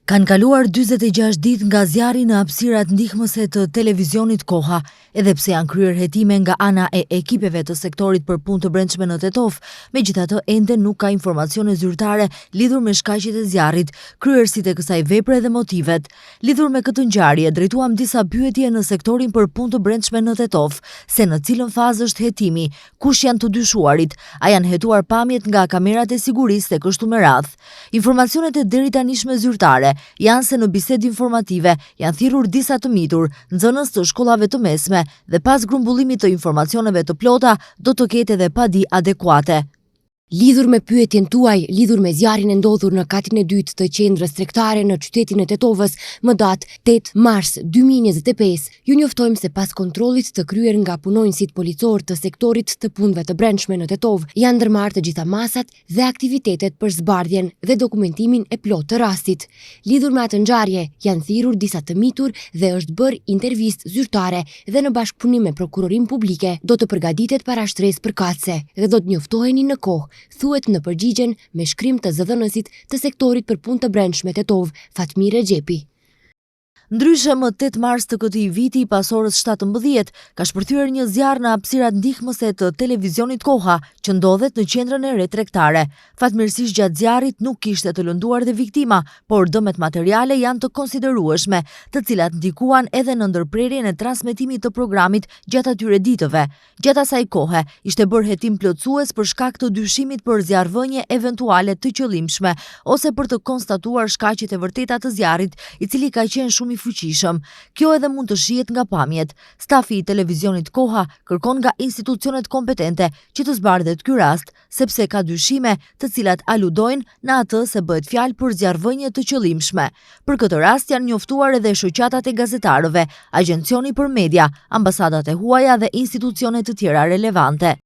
Kanë kaluar 46 ditë nga zjarri në hapësirat ndihmëse të televizionit Koha, edhe pse janë kryer hetime nga ana e ekipeve të sektorit për punë të brendshme në Tetov, megjithatë ende nuk ka informacione zyrtare lidhur me shkaqjet e zjarrit, kryerësitë e kësaj vepre dhe motivet. Lidhur me këtë ngjarje, drejtuam disa pyetje në sektorin për punë të brendshme në Tetov, se në cilën fazë është hetimi, kush janë të dyshuarit, a janë hetuar pamjet nga kamerat e sigurisë e kështu me radhë. Informacionet e deri tanishme zyrtare janë se në bisedë informative janë thirrur disa të mitur, nxënës të shkollave të mesme dhe pas grumbullimit të informacioneve të plota do të ketë edhe padi adekuate. Lidhur me pyetjen tuaj, lidhur me zjarrin e ndodhur në katin e dytë të qendrës tregtare në qytetin e Tetovës, më datë 8 mars 2025, ju njoftojmë se pas kontrollit të kryer nga punonjësit policor të sektorit të punëve të brendshme në Tetov, janë ndërmarrë të gjitha masat dhe aktivitetet për zbardhjen dhe dokumentimin e plotë të rastit. Lidhur me atë ngjarje, janë thirrur disa të mitur dhe është bërë intervistë zyrtare dhe në bashkëpunim me prokurorinë publike do të përgatitet parashtresë përkatëse dhe do të njoftoheni në kohë, thuhet në përgjigjen me shkrim të zëdhënësit të sektorit për punë të brendshme Tetov, Fatmire Xhepi. Ndryshe, më 8 mars të këtij viti, pas orës 17, ka shpërthyer një zjarr në hapësirat ndihmëse të televizionit Koha, që ndodhet në qendrën e re tregtare. Fatmirësisht gjatë zjarrit nuk kishte të lënduar dhe viktima, por dëmet materiale janë të konsiderueshme, të cilat ndikuan edhe në ndërprerjen e transmetimit të programit gjatë atyre ditëve. Gjatë asaj kohe, ishte bërë hetim plotësues për shkak të dyshimit për zjarrvënie eventuale të qëllimshme, ose për të konstatuar shkaqjet e vërteta të zjarrit, i cili ka qenë shumë i fuqishëm. Kjo edhe mund të shihet nga pamjet. Stafi i televizionit Koha kërkon nga institucionet kompetente që të zbardhet ky rast, sepse ka dyshime të cilat aludojnë në atë se bëhet fjalë për zjarrvënie të qëllimshme. Për këtë rast janë njoftuar edhe shoqatat e gazetarëve, agjencioni për media, ambasadat e huaja dhe institucione të tjera relevante.